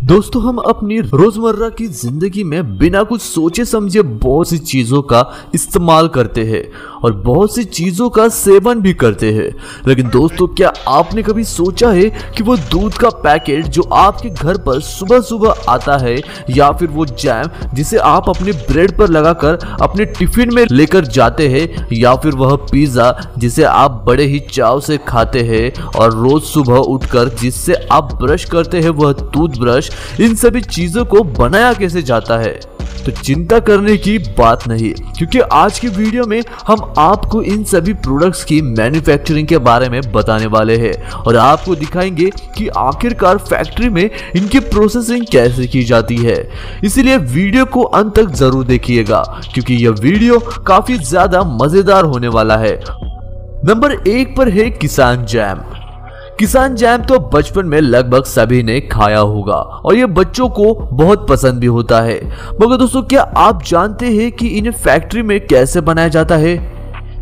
दोस्तों, हम अपनी रोजमर्रा की जिंदगी में बिना कुछ सोचे समझे बहुत सी चीजों का इस्तेमाल करते हैं और बहुत सी चीजों का सेवन भी करते हैं। लेकिन दोस्तों, क्या आपने कभी सोचा है कि वो दूध का पैकेट जो आपके घर पर सुबह सुबह आता है, या फिर वो जैम जिसे आप अपने ब्रेड पर लगाकर अपने टिफिन में लेकर जाते हैं, या फिर वह पिज्जा जिसे आप बड़े ही चाव से खाते हैं और रोज सुबह उठकर जिससे आप ब्रश करते हैं वह टूथब्रश, इन सभी चीजों को बनाया कैसे जाता है? तो चिंता करने की बात नहीं, क्योंकि आज की वीडियो में हम आपको इन सभी प्रोडक्ट्स की मैन्युफैक्चरिंग के बारे में बताने वाले हैं और आपको दिखाएंगे कि आखिरकार फैक्ट्री में इनकी प्रोसेसिंग कैसे की जाती है। इसीलिए वीडियो को अंत तक जरूर देखिएगा, क्योंकि यह वीडियो काफी ज्यादा मजेदार होने वाला है। नंबर 1 पर है किसान जैम। किसान जैम तो बचपन में लगभग सभी ने खाया होगा और ये बच्चों को बहुत पसंद भी होता है। मगर दोस्तों, क्या आप जानते हैं कि इन्हें फैक्ट्री में कैसे बनाया जाता है?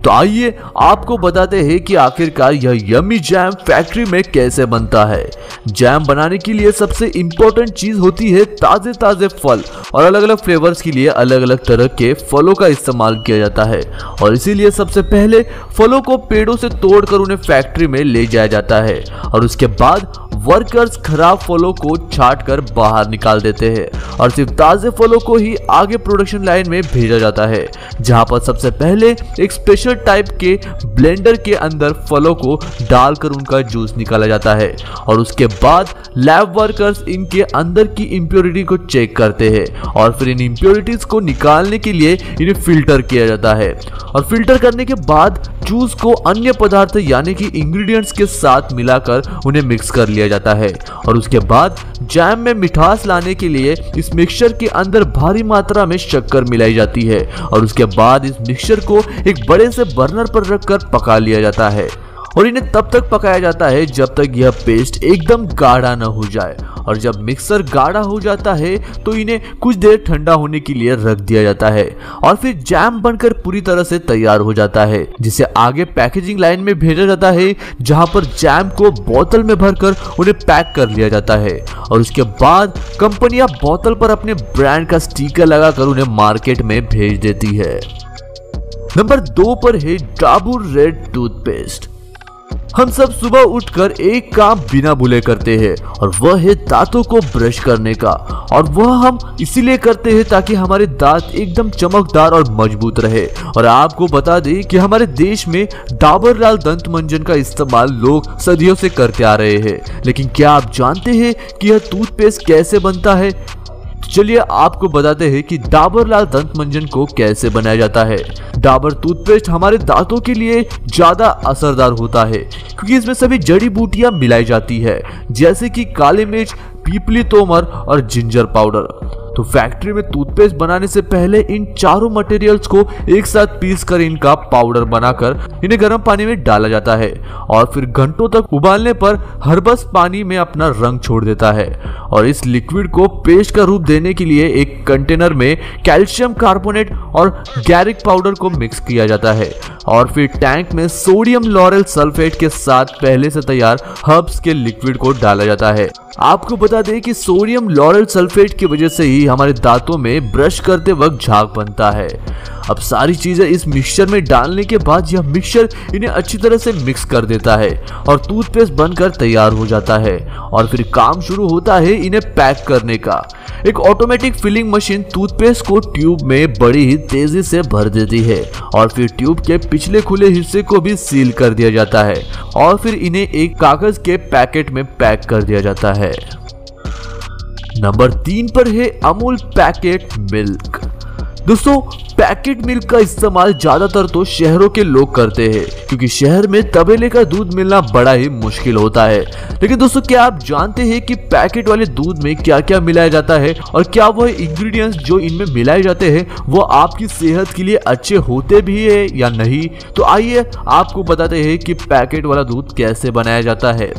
तो आइए आपको बताते हैं कि आखिरकार यह यम्मी जैम फैक्ट्री में कैसे बनता है। जैम बनाने के लिए सबसे इम्पोर्टेंट चीज होती है ताजे ताजे फल, और अलग अलग फ्लेवर्स के लिए अलग अलग तरह के फलों का इस्तेमाल किया जाता है। और इसीलिए सबसे पहले फलों को पेड़ों से तोड़कर उन्हें फैक्ट्री में ले जाया जाता है और उसके बाद वर्कर्स खराब फलों को छांट कर बाहर निकाल देते हैं और सिर्फ ताजे फलों को ही आगे प्रोडक्शन लाइन में भेजा जाता है, जहां पर सबसे पहले एक स्पेशल टाइप के ब्लेंडर के अंदर फलों को डालकर उनका जूस निकाला जाता है और उसके बाद लैब वर्कर्स इनके अंदर की इंप्योरिटी को चेक करते हैं और फिर इन इंप्योरिटीज को निकालने के लिए इन्हें फिल्टर किया जाता है। और फिल्टर करने के बाद जूस को अन्य पदार्थ यानी कि इंग्रेडिएंट्स के साथ मिलाकर उन्हें मिक्स कर लिया जाता है और उसके बाद जैम में मिठास लाने के लिए इस मिक्सचर के अंदर भारी मात्रा में शक्कर मिलाई जाती है और उसके बाद इस मिक्सचर को एक बड़े से बर्नर पर रखकर पका लिया जाता है और इन्हें तब तक पकाया जाता है जब तक यह पेस्ट एकदम गाढ़ा न हो जाए। और जब मिक्सर गाढ़ा हो जाता है तो इन्हें कुछ देर ठंडा होने के लिए रख दिया जाता है और फिर जैम बनकर पूरी तरह से तैयार हो जाता है, जिसे आगे पैकेजिंग लाइन में भेजा जाता है, जहां पर जैम को बोतल में भरकर उन्हें पैक कर लिया जाता है और उसके बाद कंपनियां बोतल पर अपने ब्रांड का स्टिकर लगाकर उन्हें मार्केट में भेज देती है। नंबर 2 पर है डाबर रेड टूथपेस्ट। हम सब सुबह उठकर एक काम बिना भूले करते हैं और वह है दांतों को ब्रश करने का, और वह हम इसीलिए करते हैं ताकि हमारे दांत एकदम चमकदार और मजबूत रहे। और आपको बता दें कि हमारे देश में डाबर लाल दंत मंजन का इस्तेमाल लोग सदियों से करते आ रहे हैं। लेकिन क्या आप जानते हैं कि यह टूथपेस्ट कैसे बनता है? चलिए आपको बताते हैं कि डाबर लाल दंत मंजन को कैसे बनाया जाता है। डाबर टूथपेस्ट हमारे दांतों के लिए ज्यादा असरदार होता है क्योंकि इसमें सभी जड़ी बूटियां मिलाई जाती है, जैसे कि काली मिर्च, पीपली तोमर और जिंजर पाउडर। तो फैक्ट्री में टूथपेस्ट बनाने से पहले इन चारों मटेरियल्स को एक साथ पीस कर इनका पाउडर बनाकर इन्हें गर्म पानी में डाला जाता है और फिर घंटों तक उबालने पर हर्बस पानी में अपना रंग छोड़ देता है। और इस लिक्विड को पेस्ट का रूप देने के लिए एक कंटेनर में कैल्शियम कार्बोनेट और गैरिक पाउडर को मिक्स किया जाता है और फिर टैंक में सोडियम लॉरेल सल्फेट के साथ पहले से तैयार हर्ब्स के लिक्विड को डाला जाता है। आपको बता दें कि सोडियम लॉरेल सल्फेट की वजह से ही हमारे दांतों में ब्रश करते वक्त झाग बनता है। अब सारी चीजें इस मिक्सचर में डालने के बाद यह मिक्सचर इन्हें अच्छी तरह से मिक्स कर देता है और टूथपेस्ट बनकर तैयार हो जाता है और फिर काम शुरू होता है इन्हें पैक करने का। एक ऑटोमेटिक फिलिंग मशीन टूथपेस्ट को ट्यूब में बड़ी ही तेजी से भर देती है और फिर ट्यूब के पिछले खुले हिस्से को भी सील कर दिया जाता है और फिर इन्हें एक कागज के पैकेट में पैक कर दिया जाता है। नंबर 3 पर है अमूल पैकेट मिल्क। दोस्तों, पैकेट मिल्क का इस्तेमाल ज्यादातर तो शहरों के लोग करते हैं क्योंकि शहर में तबेले का दूध मिलना बड़ा ही मुश्किल होता है। लेकिन दोस्तों, क्या आप जानते हैं कि पैकेट वाले दूध में क्या क्या मिलाया जाता है और क्या वह इंग्रेडिएंट्स जो इनमें मिलाए जाते हैं वो आपकी सेहत के लिए अच्छे होते भी है या नहीं? तो आइए आपको बताते हैं कि पैकेट वाला दूध कैसे बनाया जाता है।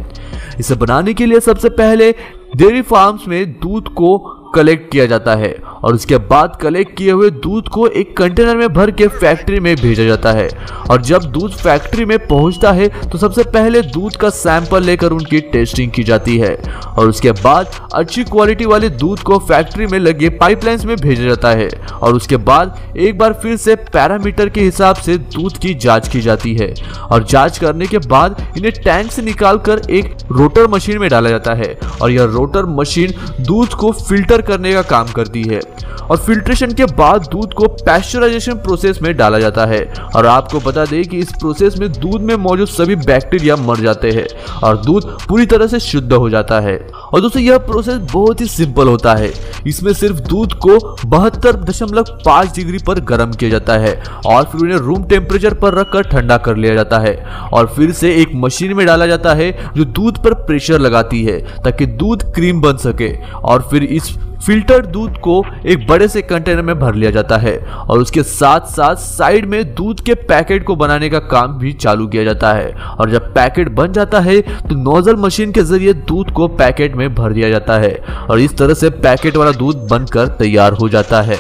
इसे बनाने के लिए सबसे पहले डेयरी फार्म्स में दूध को कलेक्ट किया जाता है और उसके बाद कलेक्ट किए हुए दूध को एक कंटेनर में भर के फैक्ट्री में भेजा जाता है। और जब दूध फैक्ट्री में पहुंचता है तो सबसे पहले दूध का सैंपल लेकर उनकी टेस्टिंग की जाती है और उसके बाद अच्छी क्वालिटी वाले दूध को फैक्ट्री में लगे पाइपलाइंस में भेजा जाता है और उसके बाद एक बार फिर से पैरामीटर के हिसाब से दूध की जांच की जाती है और जांच करने के बाद इन्हें टैंक से निकालकर एक रोटर मशीन में डाला जाता है और यह रोटर मशीन दूध को फिल्टर करने का काम करती है और फिल्ट्रेशन के बाद दूध को पैस्चराइजेशन प्रोसेस में डाला जाता है। और आपको बता दें कि इस प्रोसेस में दूध में मौजूद सभी बैक्टीरिया मर जाते हैं और दूध पूरी तरह से शुद्ध हो जाता है। और दोस्तों यह प्रोसेस बहुत ही सिंपल होता है। इसमें सिर्फ दूध को 72.5 डिग्री पर गर्म किया जाता है और फिर उन्हें रूम टेम्परेचर पर रखकर ठंडा कर लिया जाता है और फिर से एक मशीन में डाला जाता है जो दूध पर प्रेशर लगाती है ताकि दूध क्रीम बन सके और फिर इस फिल्टर दूध को एक बड़े से कंटेनर में भर लिया जाता है और उसके साथ साथ साइड में दूध के पैकेट को बनाने का काम भी चालू किया जाता है। और जब पैकेट बन जाता है तो नोजल मशीन के जरिए दूध को पैकेट में भर दिया जाता है और इस तरह से पैकेट वाला दूध बनकर तैयार हो जाता है।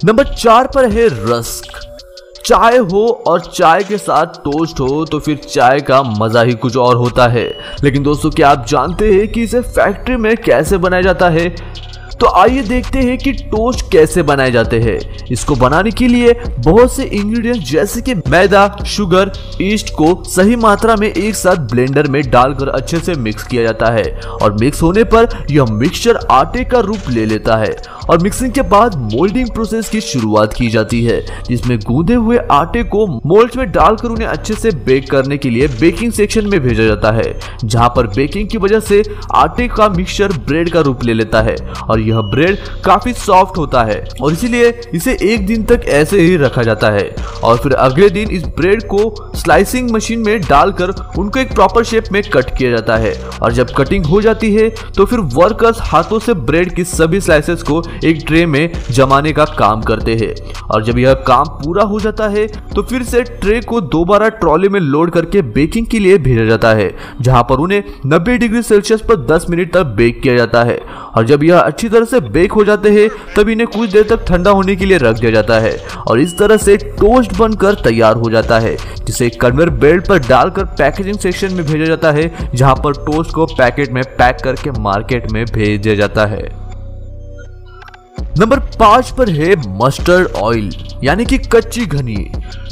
नंबर 4 पर है रस्क। चाय हो और चाय के साथ टोस्ट हो तो फिर चाय का मजा ही कुछ और होता है। लेकिन दोस्तों क्या आप जानते हैं कि इसे फैक्ट्री में कैसे बनाया जाता है? तो आइए देखते हैं कि टोस्ट कैसे बनाए जाते हैं। इसको बनाने के लिए बहुत से इंग्रेडिएंट्स जैसे कि मैदा, शुगर, ईस्ट को सही मात्रा में एक साथ ब्लेंडर में डालकर अच्छे से मिक्स किया जाता है और मिक्स होने पर यह मिक्सचर आटे का रूप ले लेता है और मिक्सिंग के बाद मोल्डिंग प्रोसेस की शुरुआत की जाती है जिसमें गूंदे हुए आटे को मोल्ड्स में डालकर उन्हें अच्छे से बेक करने के लिए बेकिंग सेक्शन में भेजा जाता है जहां पर बेकिंग की वजह से आटे का मिक्सचर ब्रेड का रूप ले लेता है और यह ब्रेड काफी सॉफ्ट होता है और इसीलिए इसे एक दिन तक ऐसे ही रखा जाता है और फिर अगले दिन इस ब्रेड को स्लाइसिंग मशीन में डालकर उनको एक प्रॉपर शेप में कट किया जाता है और जब कटिंग हो जाती है तो फिर वर्कर्स हाथों से ब्रेड की सभी स्लाइसेस को एक ट्रे में जमाने का काम करते हैं और जब यह काम पूरा हो जाता है तो फिर से ट्रे को दोबारा ट्रॉली में लोड करके बेकिंग के लिए भेजा जाता है जहां पर उन्हें 90 डिग्री सेल्सियस पर 10 मिनट तक बेक किया जाता है और जब यह अच्छी तरह से बेक हो जाते हैं तब इन्हें कुछ देर तक ठंडा होने के लिए रख दिया जाता है और इस तरह से टोस्ट बनकर तैयार हो जाता है जिसे कन्वेयर बेल्ट पर डालकर पैकेजिंग सेक्शन में भेजा जाता है जहां पर टोस्ट को पैकेट में पैक करके मार्केट में भेज दिया जाता है। नंबर 5 पर है मस्टर्ड ऑयल यानी कि कच्ची घनी।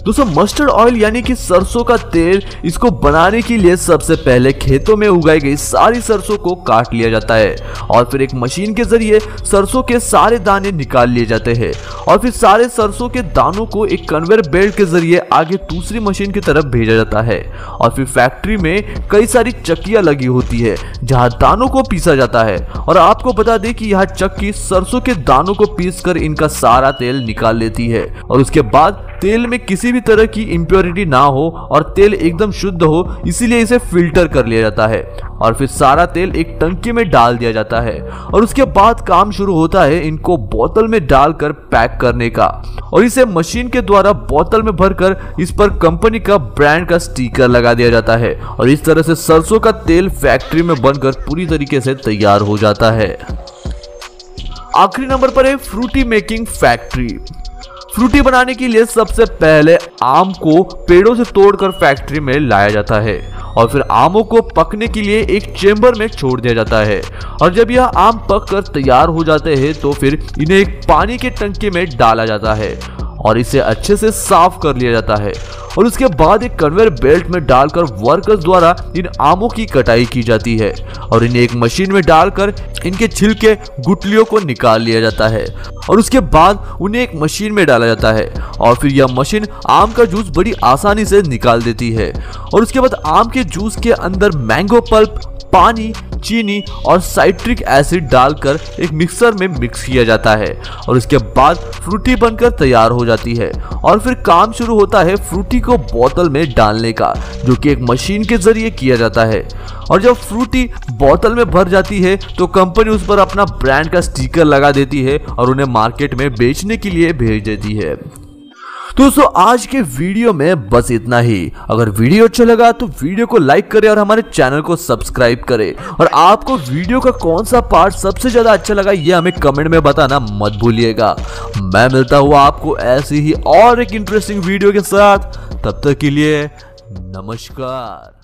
दोस्तों मस्टर्ड ऑयल यानी कि सरसों का तेल, इसको बनाने के लिए सबसे पहले खेतों में उगाई गई सारी सरसों को काट लिया जाता है और फिर एक मशीन के जरिए सरसों के सारे दाने निकाल लिए जाते हैं और फिर सारे सरसों के दानों को एक कन्वेयर बेल्ट के जरिए आगे दूसरी मशीन की तरफ भेजा जाता है और फिर फैक्ट्री में कई सारी चक्कियां लगी होती है जहां दानों को पीसा जाता है और आपको बता दें कि यह चक्की सरसों के दानों को पीसकर इनका सारा तेल निकाल लेती है और उसके बाद तेल में किसी भी तरह की इंप्योरिटी ना हो और तेल एकदम शुद्ध हो, इसीलिए इसे फिल्टर कर लिया जाता है और फिर सारा तेल एक टंकी में डाल दिया जाता है और उसके बाद काम शुरू होता है इनको बोतल में डालकर पैक करने का और इसे मशीन के द्वारा बोतल में भरकर इस पर कंपनी का ब्रांड का स्टिकर लगा दिया जाता है और इस तरह से सरसों का तेल फैक्ट्री में बनकर पूरी तरीके से तैयार हो जाता है। आखिरी नंबर पर है फ्रूटी मेकिंग फैक्ट्री। फ्रूटी बनाने के लिए सबसे पहले आम को पेड़ों से तोड़कर फैक्ट्री में लाया जाता है और फिर आमों को पकने के लिए एक चेंबर में छोड़ दिया जाता है और जब यह आम पककर तैयार हो जाते हैं तो फिर इन्हें एक पानी के टंकी में डाला जाता है और इसे अच्छे से साफ कर लिया जाता है और उसके बाद एक कन्वेयर बेल्ट में डालकर वर्कर्स द्वारा इन आमों की कटाई की जाती है और इन्हें एक मशीन में डालकर इनके छिलके गुठलियों को निकाल लिया जाता है और उसके बाद उन्हें एक मशीन में डाला जाता है और फिर यह मशीन आम का जूस बड़ी आसानी से निकाल देती है और उसके बाद आम के जूस के अंदर मैंगो पल्प, पानी, चीनी और साइट्रिक एसिड डालकर एक मिक्सर में मिक्स किया जाता है और उसके बाद फ्रूटी बनकर तैयार हो जाती है और फिर काम शुरू होता है फ्रूटी को बोतल में डालने का जो कि एक मशीन के जरिए किया जाता है और जब फ्रूटी बोतल में भर जाती है तो कंपनी उस पर अपना ब्रांड का स्टिकर लगा देती है और उन्हें मार्केट में बेचने के लिए भेज देती है। दोस्तों आज के वीडियो में बस इतना ही। अगर वीडियो अच्छा लगा तो वीडियो को लाइक करें और हमारे चैनल को सब्सक्राइब करें। और आपको वीडियो का कौन सा पार्ट सबसे ज्यादा अच्छा लगा ये हमें कमेंट में बताना मत भूलिएगा। मैं मिलता हूँ आपको ऐसी ही और एक इंटरेस्टिंग वीडियो के साथ। तब तक के लिए नमस्कार।